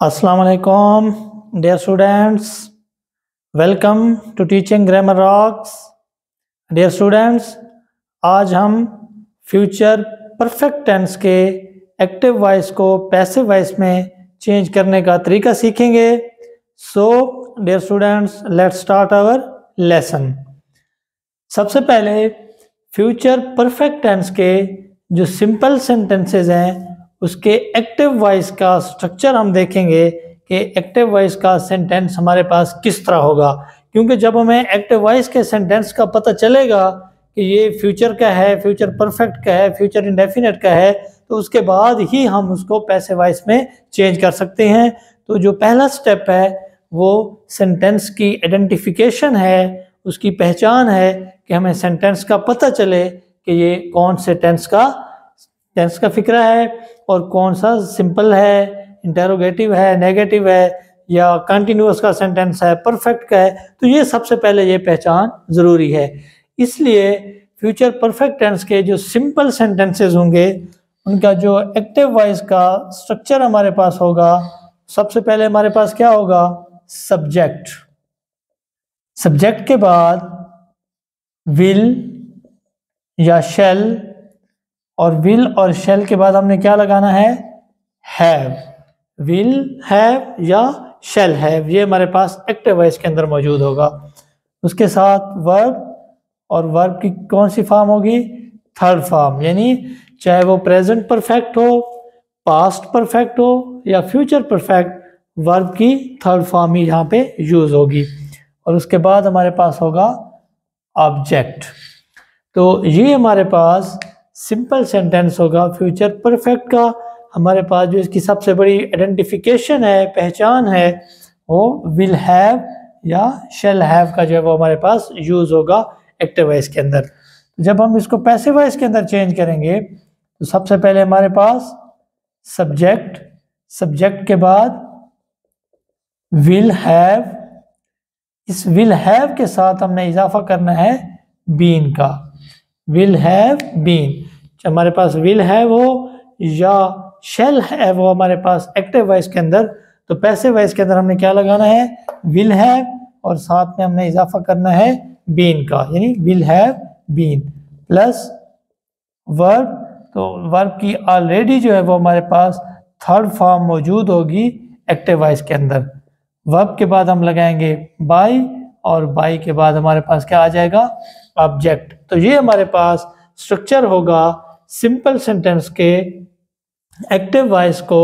Assalamu alaikum, dear students. Welcome to Teaching Grammar Rocks. Dear students, आज हम future perfect tense के active voice को passive voice में change करने का तरीका सीखेंगे. So dear students, let's start our lesson. सबसे पहले फ्यूचर परफेक्ट टेंस के जो सिंपल सेंटेंसेस हैं उसके एक्टिव वॉइस का स्ट्रक्चर हम देखेंगे कि एक्टिव वॉइस का सेंटेंस हमारे पास किस तरह होगा. क्योंकि जब हमें एक्टिव वॉइस के सेंटेंस का पता चलेगा कि ये फ्यूचर का है, फ्यूचर परफेक्ट का है, फ्यूचर इंडेफिनिट का है, तो उसके बाद ही हम उसको पैसिव वॉइस में चेंज कर सकते हैं. तो जो पहला स्टेप है वो सेंटेंस की आइडेंटिफिकेशन है, उसकी पहचान है कि हमें सेंटेंस का पता चले कि ये कौन से टेंस का फिक्रा है और कौन सा सिंपल है, इंटेरोगेटिव है, नेगेटिव है या कंटिन्यूअस का सेंटेंस है, परफेक्ट का है. तो ये सबसे पहले ये पहचान ज़रूरी है. इसलिए फ्यूचर परफेक्ट टेंस के जो सिंपल सेंटेंसेस होंगे उनका जो एक्टिव वॉइस का स्ट्रक्चर हमारे पास होगा, सबसे पहले हमारे पास क्या होगा? सब्जेक्ट. सब्जेक्ट के बाद विल या शेल, और विल और शेल के बाद हमने क्या लगाना है? हैव. विल हैव या शेल हैव, ये हमारे पास एक्टिव वॉइस के अंदर मौजूद होगा. उसके साथ वर्ब, और वर्ब की कौन सी फॉर्म होगी? Third form. यानी चाहे वो प्रेजेंट परफेक्ट हो, पास्ट परफेक्ट हो या फ्यूचर परफेक्ट, वर्ब की थर्ड फॉर्म ही यहाँ पे यूज होगी. और उसके बाद हमारे पास होगा ऑब्जेक्ट. तो ये हमारे पास सिंपल सेंटेंस होगा फ्यूचर परफेक्ट का. हमारे पास जो इसकी सबसे बड़ी आइडेंटिफिकेशन है, पहचान है, वो विल हैव या शेल हैव का जो है वो हमारे पास यूज होगा एक्टिव वॉइस के अंदर. जब हम इसको पैसिव वॉइस के अंदर चेंज करेंगे तो सबसे पहले हमारे पास सब्जेक्ट, सब्जेक्ट के बाद विल हैव. इस विल हैव के साथ हमने इजाफा करना है बीन का. Will have been. हमारे पास विल हैव हो या शेल हैव हो हमारे पास एक्टिव वॉइस के अंदर, तो पैसिव वॉइस के अंदर हमने क्या लगाना है? विल हैव, और साथ में हमने इजाफा करना है बीन का, यानी will have been plus verb. तो वर्ब की ऑलरेडी जो है वो हमारे पास थर्ड फॉर्म मौजूद होगी एक्टिव वॉइस के अंदर. वर्ब के बाद हम लगाएंगे बाय, और बाय के बाद हमारे पास क्या आ जाएगा? ऑब्जेक्ट. तो ये हमारे पास स्ट्रक्चर होगा सिंपल सेंटेंस के एक्टिव वॉइस को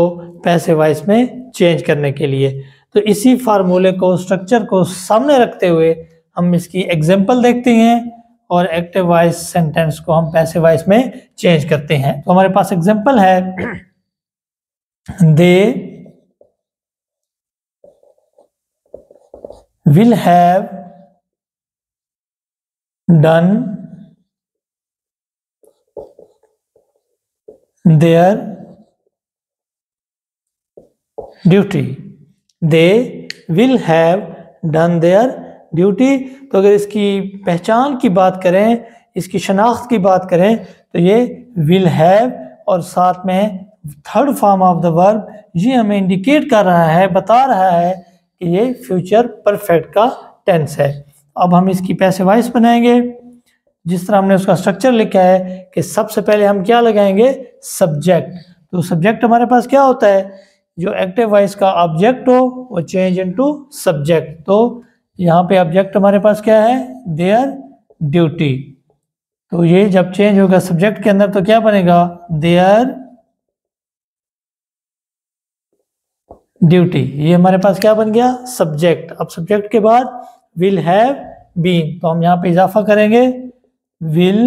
पैसिव वॉइस में चेंज करने के लिए. तो इसी फार्मूले को, स्ट्रक्चर को सामने रखते हुए हम इसकी एग्जांपल देखते हैं और एक्टिव वॉइस सेंटेंस को हम पैसिव वॉइस में चेंज करते हैं. तो हमारे पास एग्जांपल है, दे will have done their duty. They will have done their duty. तो अगर इसकी पहचान की बात करें, इसकी शनाख्त की बात करें, तो ये will have और साथ में third form of the verb, ये हमें इंडिकेट कर रहा है, बता रहा है कि ये फ्यूचर परफेक्ट का टेंस है. अब हम इसकी पैसिव वॉइस बनाएंगे जिस तरह हमने उसका स्ट्रक्चर लिखा है कि सबसे पहले हम क्या लगाएंगे? सब्जेक्ट. तो सब्जेक्ट हमारे पास क्या होता है? जो एक्टिव वॉइस का ऑब्जेक्ट हो वो चेंज इनटू सब्जेक्ट. तो यहाँ पे ऑब्जेक्ट हमारे पास क्या है? There duty. तो ये जब चेंज होगा सब्जेक्ट के अंदर तो क्या बनेगा? There duty. ये हमारे पास क्या बन गया? सब्जेक्ट. अब सब्जेक्ट के बाद विल हैव बीन, तो हम यहाँ पे इजाफा करेंगे विल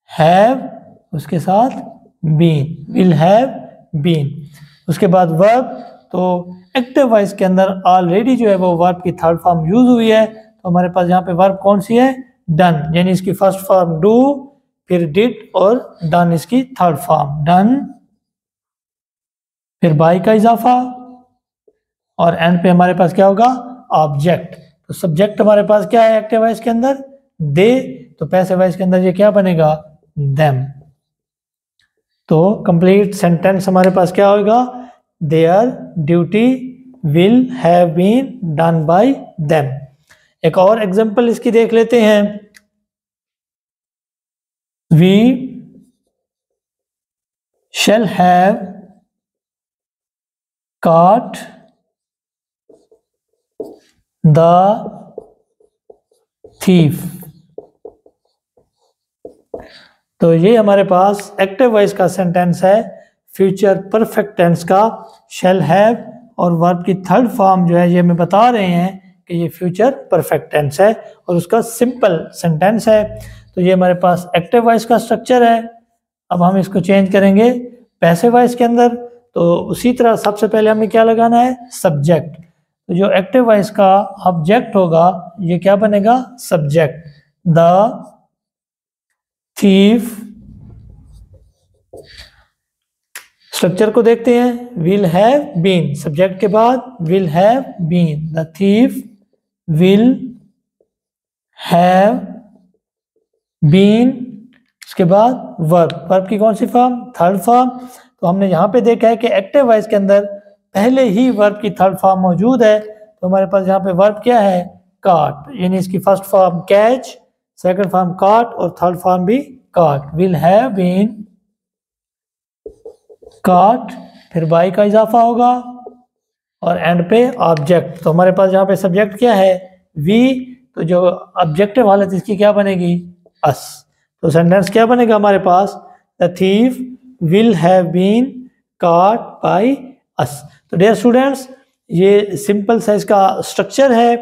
हैव, उसके साथ बीन, विल हैव बीन. उसके बाद वर्ब. तो एक्टिव वॉइस के अंदर ऑलरेडी जो है वो वर्ब की थर्ड फॉर्म यूज हुई है, तो हमारे पास यहाँ पे वर्ब कौन सी है? डन. यानी इसकी फर्स्ट फॉर्म डू, फिर डिड, और डन इसकी थर्ड फॉर्म डन, फिर बाय का इजाफा, और एंड पे हमारे पास क्या होगा? ऑब्जेक्ट. तो सब्जेक्ट हमारे पास क्या है एक्टिव वॉइस के अंदर? दे. तो पैसिव वॉइस के अंदर ये क्या बनेगा? देम. तो कंप्लीट सेंटेंस हमारे पास क्या होगा? Their duty will have been done by them. एक और एग्जांपल इसकी देख लेते हैं। We shall have caught the thief। तो ये हमारे पास एक्टिव वॉइस का सेंटेंस है फ्यूचर परफेक्ट टेंस का। शैल हैव और वर्ब की थर्ड फॉर्म जो है ये हमें बता रहे हैं कि ये फ्यूचर परफेक्ट टेंस है और उसका सिंपल सेंटेंस है। तो ये हमारे पास एक्टिव वॉइस का स्ट्रक्चर है। अब हम इसको चेंज करेंगे पैसिव वॉइस के अंदर। तो उसी तरह सबसे पहले हमें क्या लगाना है, सब्जेक्ट। तो जो एक्टिव वॉइस का ऑब्जेक्ट होगा ये क्या बनेगा, सब्जेक्ट। द थीफ, स्ट्रक्चर को देखते हैं, विल हैव बीन, सब्जेक्ट के बाद will have been. The thief will have been, उसके बाद वर्ब, वर्ब की कौन सी फॉर्म, थर्ड फॉर्म। तो हमने यहाँ पे देखा है कि एक्टिव वॉइस के अंदर पहले ही वर्ब की थर्ड फॉर्म मौजूद है। तो हमारे पास यहाँ पे वर्ब क्या है, काट, यानी इसकी first form catch, second form काट और थर्ड फॉर्म भी काट। विल हैव बीन काट, फिर बाई का इजाफा होगा और एंड पे ऑब्जेक्ट। तो हमारे पास यहाँ पे सब्जेक्ट क्या है, वी, तो जो ऑब्जेक्टिव हालत इसकी क्या बनेगी, अस। तो सेंटेंस क्या बनेगा हमारे पास, the thief will have been caught by us। तो डियर स्टूडेंट्स ये सिंपल सा इसका स्ट्रक्चर है।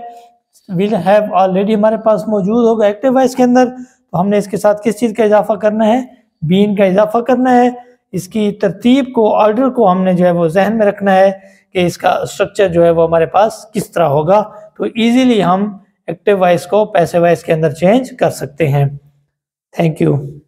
विल हैव ऑलरेडी हमारे पास मौजूद होगा एक्टिव वॉइस के अंदर, तो हमने इसके साथ किस चीज़ का इजाफा करना है, बीन का इजाफा करना है। इसकी तरतीब को, ऑर्डर को हमने जो है वो जहन में रखना है कि इसका स्ट्रक्चर जो है वो हमारे पास किस तरह होगा। तो ईजिली हम एक्टिव वॉइस को पैसिव वॉइस के अंदर चेंज कर सकते हैं। Thank you.